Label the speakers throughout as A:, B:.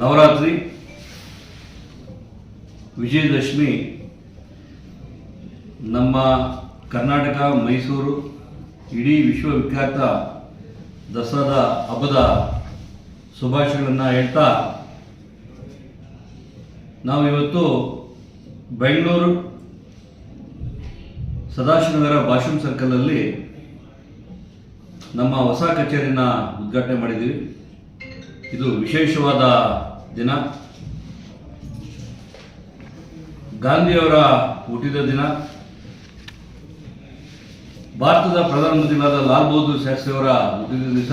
A: ನವರಾತ್ರಿ, ವಿಜಯದಶಮಿ ನಮ್ಮ ಕರ್ನಾಟಕ, ಮೈಸೂರು, ಇಡೀ ವಿಶ್ವವಿಖ್ಯಾತ ದಸರಾ ಹಬ್ಬದ ಶುಭಾಶಯಗಳನ್ನು ಹೇಳ್ತಾ ನಾವು ಇವತ್ತು ಬೆಂಗಳೂರು ಸದಾಶಿವನಗರ ಭಾಷಣ ಸರ್ಕಲಲ್ಲಿ ನಮ್ಮ ಹೊಸ ಕಚೇರಿನ ಉದ್ಘಾಟನೆ ಮಾಡಿದ್ದೀವಿ. ಇದು ವಿಶೇಷವಾದ ದಿನ. ಗಾಂಧಿಯವರ ಹುಟ್ಟಿದ ದಿನ. ಭಾರತದ ಪ್ರಧಾನಮಂತ್ರಿಗಳಾದ ಲಾಲ್ ಬಹದ್ದೂರ್ ಶಾಸ್ತ್ರಿಯವರ ಹುಟ್ಟಿದ ದಿವಸ.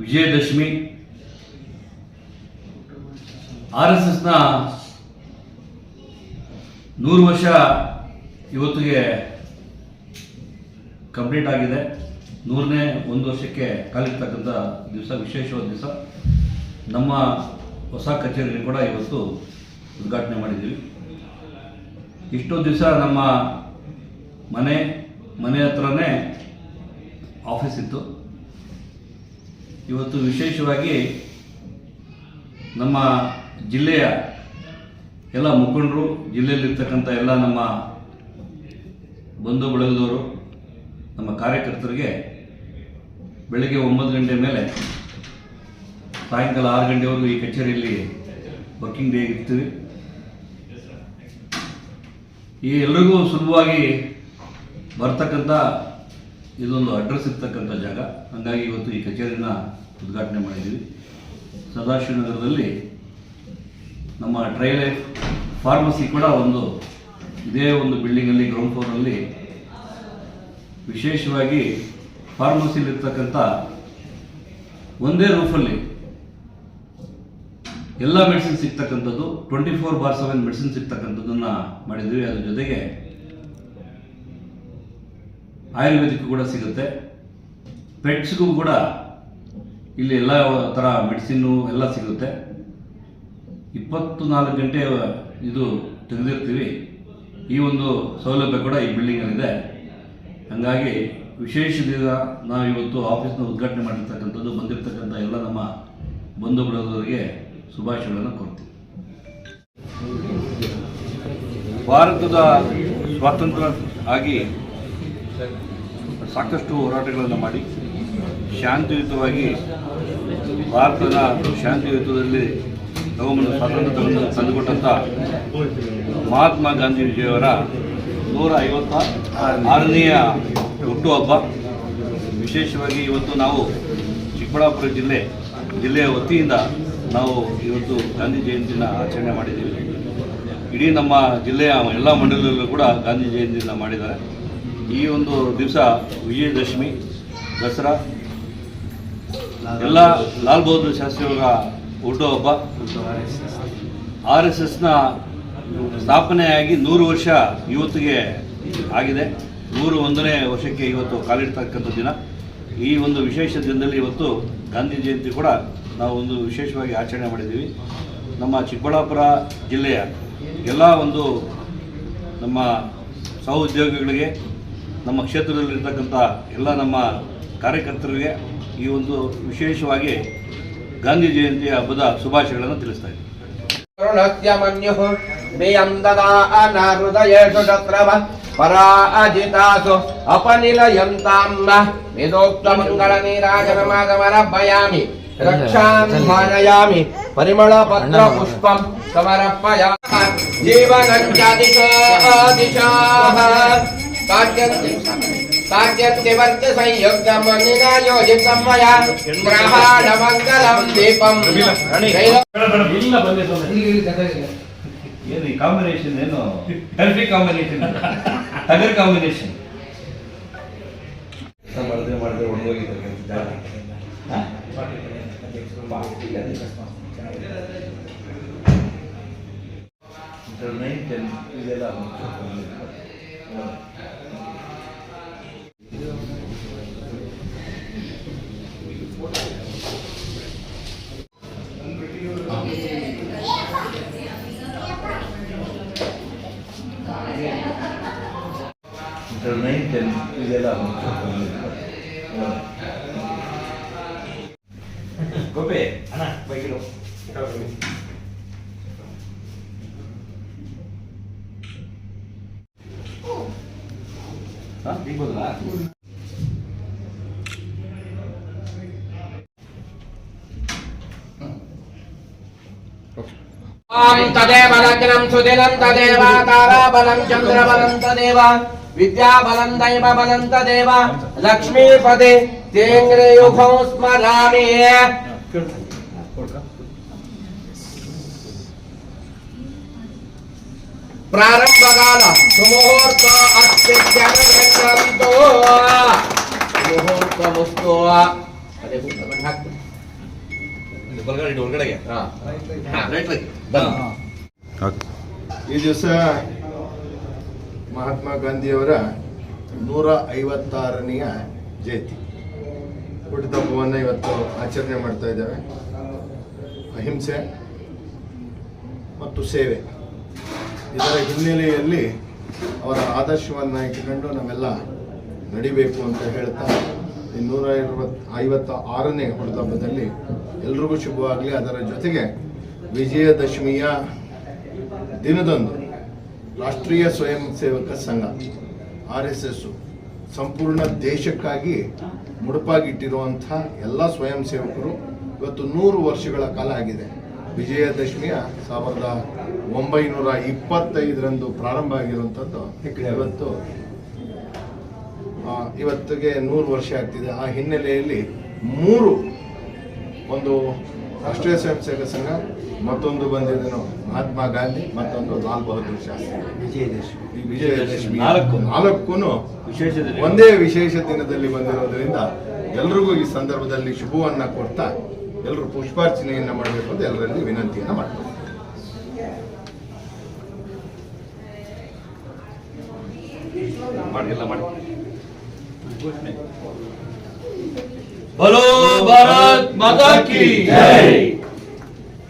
A: ವಿಜಯದಶಮಿ. RSSನ 100 ವರ್ಷ ಇವತ್ತಿಗೆ ಕಂಪ್ಲೀಟ್ ಆಗಿದೆ. 100ನೇ ವರ್ಷಕ್ಕೆ ಕಾಲಿಡ್ತಕ್ಕಂಥ ದಿವಸ, ವಿಶೇಷವಾದ ದಿವಸ. ನಮ್ಮ ಹೊಸ ಕಚೇರಿಯಲ್ಲಿ ಕೂಡ ಇವತ್ತು ಉದ್ಘಾಟನೆ ಮಾಡಿದ್ದೀವಿ. ಇಷ್ಟೊಂದು ದಿವಸ ನಮ್ಮ ಮನೆ ಹತ್ರನೇ ಆಫೀಸ್ ಇತ್ತು. ಇವತ್ತು ವಿಶೇಷವಾಗಿ ನಮ್ಮ ಜಿಲ್ಲೆಯ ಎಲ್ಲ ಮುಖಂಡರು, ಜಿಲ್ಲೆಯಲ್ಲಿರ್ತಕ್ಕಂಥ ಎಲ್ಲ ನಮ್ಮ ಬಂಧು ಬಳಗದವರು, ನಮ್ಮ ಕಾರ್ಯಕರ್ತರಿಗೆ ಬೆಳಗ್ಗೆ 9 ಗಂಟೆ ಮೇಲೆ ಸಾಯಂಕಾಲ 6 ಗಂಟೆವರೆಗೂ ಈ ಕಚೇರಿಯಲ್ಲಿ ವರ್ಕಿಂಗ್ ಡೇ ಇರ್ತೀವಿ. ಈ ಎಲ್ರಿಗೂ ಸುಲಭವಾಗಿ ಬರ್ತಕ್ಕಂಥ ಇದೊಂದು ಅಡ್ರೆಸ್ ಇರ್ತಕ್ಕಂಥ ಜಾಗ. ಹಾಗಾಗಿ ಇವತ್ತು ಈ ಕಚೇರಿನ ಉದ್ಘಾಟನೆ ಮಾಡಿದ್ದೀವಿ. ಸದಾಶಿವನಗರದಲ್ಲಿ ನಮ್ಮ ಟ್ರೈಲೈಫ್ ಫಾರ್ಮಸಿ ಕೂಡ ಇದೇ ಒಂದು ಬಿಲ್ಡಿಂಗಲ್ಲಿ ಗ್ರೌಂಡ್ ಫ್ಲೋರಲ್ಲಿ ವಿಶೇಷವಾಗಿ ಫಾರ್ಮಸಿಲಿರ್ತಕ್ಕಂಥ ಒಂದೇ ರೂಫಲ್ಲಿ ಎಲ್ಲ ಮೆಡಿಸಿನ್ ಸಿಗ್ತಕ್ಕಂಥದ್ದು, 24/7 ಮೆಡಿಸಿನ್ ಸಿಗ್ತಕ್ಕಂಥದ್ದನ್ನು ಮಾಡಿದ್ವಿ. ಅದ್ರ ಜೊತೆಗೆ ಆಯುರ್ವೇದಿಕ್ ಕೂಡ ಸಿಗುತ್ತೆ. ಪೆಟ್ಸ್ಗೂ ಕೂಡ ಇಲ್ಲಿ ಎಲ್ಲ ಥರ ಮೆಡಿಸಿನ್ನು ಎಲ್ಲ ಸಿಗುತ್ತೆ. 24 ಗಂಟೆ ಇದು ತೆಗೆದಿರ್ತೀವಿ. ಈ ಒಂದು ಸೌಲಭ್ಯ ಕೂಡ ಈ ಬಿಲ್ಡಿಂಗಲ್ಲಿದೆ. ಹಾಗಾಗಿ ವಿಶೇಷದಿಂದ ನಾವು ಇವತ್ತು ಆಫೀಸ್ನ ಉದ್ಘಾಟನೆ ಮಾಡಿರ್ತಕ್ಕಂಥದ್ದು. ಬಂದಿರತಕ್ಕಂಥ ಎಲ್ಲ ನಮ್ಮ ಬಂಧು ಬಳಗದವರಿಗೆ ಶುಭಾಶಯಗಳನ್ನು ಕೊಡ್ತೀವಿ. ಭಾರತದ ಸ್ವಾತಂತ್ರ್ಯ ಆಗಿ ಸಾಕಷ್ಟು ಹೋರಾಟಗಳನ್ನು ಮಾಡಿ ಶಾಂತಿಯುತವಾಗಿ ಭಾರತದ ಶಾಂತಿಯುತದಲ್ಲಿ ಸ್ವಾತಂತ್ರ್ಯ ತಂದುಕೊಟ್ಟಂಥ ಮಹಾತ್ಮ ಗಾಂಧೀಜಿಯವರ 156ನೇ ಹುಟ್ಟುಹಬ್ಬ. ವಿಶೇಷವಾಗಿ ಇವತ್ತು ನಾವು ಚಿಕ್ಕಬಳ್ಳಾಪುರ ಜಿಲ್ಲೆಯ ವತಿಯಿಂದ ನಾವು ಇವತ್ತು ಗಾಂಧಿ ಜಯಂತಿನ ಆಚರಣೆ ಮಾಡಿದ್ದೀವಿ. ಇಡೀ ನಮ್ಮ ಜಿಲ್ಲೆಯ ಎಲ್ಲ ಮಂಡಲದಲ್ಲೂ ಕೂಡ ಗಾಂಧಿ ಜಯಂತಿಯನ್ನು ಮಾಡಿದ್ದಾರೆ. ಈ ಒಂದು ದಿವಸ ವಿಜಯದಶಮಿ, ದಸರಾ, ಎಲ್ಲ ಲಾಲ್ ಬಹದ್ದೂರ್ ಶಾಸ್ತ್ರಿಯವರ ಹುಟ್ಟುಹಬ್ಬ. RSSನ ಸ್ಥಾಪನೆಯಾಗಿ 100 ವರ್ಷ ಇವತ್ತಿಗೆ ಆಗಿದೆ. 101ನೇ ವರ್ಷಕ್ಕೆ ಇವತ್ತು ಕಾಲಿಡ್ತಕ್ಕಂಥ ದಿನ. ಈ ಒಂದು ವಿಶೇಷ ದಿನದಲ್ಲಿ ಇವತ್ತು ಗಾಂಧಿ ಜಯಂತಿ ಕೂಡ ನಾವು ವಿಶೇಷವಾಗಿ ಆಚರಣೆ ಮಾಡಿದ್ದೀವಿ. ನಮ್ಮ ಚಿಕ್ಕಬಳ್ಳಾಪುರ ಜಿಲ್ಲೆಯ ಎಲ್ಲ ನಮ್ಮ ಸಹೋದ್ಯೋಗಿಗಳಿಗೆ, ನಮ್ಮ ಕ್ಷೇತ್ರದಲ್ಲಿರ್ತಕ್ಕಂಥ ಎಲ್ಲ ನಮ್ಮ ಕಾರ್ಯಕರ್ತರಿಗೆ ಈ ವಿಶೇಷವಾಗಿ ಗಾಂಧಿ ಜಯಂತಿಯ ಹಬ್ಬದ ಶುಭಾಶಯಗಳನ್ನು ತಿಳಿಸ್ತಾ ಇದ್ದೀನಿ.
B: ಪರಾಜಿತಾಸು ಅಪನಿಲಯಂತಾಮ್ಮ ವೇದೋಕ್ತ ಮಂಗಳ ನೀರಾಜನಮಾಗಮರಭಯಾಮಿ ರಕ್ಷಾನ್ ಧಾರಯಾಮಿ ಪರಿಮಳ ಪತ್ರ ಪುಷ್ಪಂ ಸಮರ್ಪಯಾಮಿ ಜೀವನಂಚಾದಿಶೋ ದಿಶಾಃ ಸಾಕ್ಯತ್ಯವರ್ಚ ಸಂಯುಕ್ತಂ ನಿರಾಯೋಜಿತಂ ಮಯಾ ಗ್ರಹಾಣ ಮಂಗಲಂ ದೀಪಂ
A: ಏನು ಈ ಕಾಂಬಿನೇಷನ್? ಏನು ಹೆಲ್ಫಿ ಕಾಂಬಿನೇಷನ್, ಟಗರ್ ಕಾಂಬಿನೇಷನ್. ಮಾಡಿದ್ರೆ ಒಣಗೋಗಿರ್ತಕ್ಕಂಥ ಜಾಗ. ಇದೆಲ್ಲ ಇದೆಲ್ಲ ಗೋಪೆ ಅಣ್ಣ ಬೈಕಿರು
B: तदेव लग्नं सुदिनं तदेव ताराबलं चन्द्रबलं तदेव विद्याबलं दैवबलं तदेव लक्ष्मीपदे तेङ्ग्रयुगौ स्मरामि प्रारंभकाल सुमुहूर्त अत्यज्ञानगणन्तो मुहूर्तमुस्तो अरे बुद्धमन हाकु
A: ಹೊರಗಡೆಗೆ
C: ಈ ದಿವಸ ಮಹಾತ್ಮ ಗಾಂಧಿಯವರ 156ನೆಯ ಜಯಂತಿ ಹುಟ್ಟುಹಬ್ಬವನ್ನು ಇವತ್ತು ಆಚರಣೆ ಮಾಡ್ತಾ ಇದ್ದೇವೆ. ಅಹಿಂಸೆ ಮತ್ತು ಸೇವೆ ಇದರ ಹಿನ್ನೆಲೆಯಲ್ಲಿ ಅವರ ಆದರ್ಶವನ್ನು ಇಟ್ಟುಕೊಂಡು ನಾವೆಲ್ಲ ನಡಿಬೇಕು ಅಂತ ಹೇಳ್ತಾ ಈ 156ನೇ ಹುಟ್ಟುಹಬ್ಬದಲ್ಲಿ ಎಲ್ರಿಗೂ ಶುಭವಾಗಲಿ. ಅದರ ಜೊತೆಗೆ ವಿಜಯದಶಮಿಯ ದಿನದಂದು ರಾಷ್ಟ್ರೀಯ ಸ್ವಯಂ ಸೇವಕ ಸಂಘ RSS ಸಂಪೂರ್ಣ ದೇಶಕ್ಕಾಗಿ ಮುಡುಪಾಗಿಟ್ಟಿರುವಂಥ ಎಲ್ಲ ಸ್ವಯಂ ಸೇವಕರು ಇವತ್ತು 100 ವರ್ಷಗಳ ಕಾಲ ಆಗಿದೆ. ವಿಜಯದಶಮಿಯ 1925ರಂದು ಪ್ರಾರಂಭ ಆಗಿರುವಂಥದ್ದು ಇವತ್ತಿಗೆ 100 ವರ್ಷ ಆಗ್ತಿದೆ. ಆ ಹಿನ್ನೆಲೆಯಲ್ಲಿ 3 ಒಂದು ರಾಷ್ಟ್ರೀಯ ಸ್ವಯಂ ಸೇವಕ ಸಂಘ, ಮತ್ತೊಂದು ಬಂದಿದ್ದೇನೋ ಮಹಾತ್ಮ ಗಾಂಧಿ, ಮತ್ತೊಂದು ಲಾಲ್ ಬಹದ್ದೂರ್ ಶಾಸ್ತ್ರಿ. ವಿಜಯದಶಮಿ 4 ಒಂದೇ ವಿಶೇಷ ದಿನದಲ್ಲಿ ಬಂದಿರೋದ್ರಿಂದ ಎಲ್ರಿಗೂ ಈ ಸಂದರ್ಭದಲ್ಲಿ ಶುಭವನ್ನ ಕೊಡ್ತಾ ಎಲ್ಲರೂ ಪುಷ್ಪಾರ್ಚನೆಯನ್ನ ಮಾಡಬೇಕು ಅಂತ ಎಲ್ಲರಲ್ಲಿ ವಿನಂತಿಯನ್ನ ಮಾಡ್ತಾರೆ.
A: बोलो भारत माता की जय।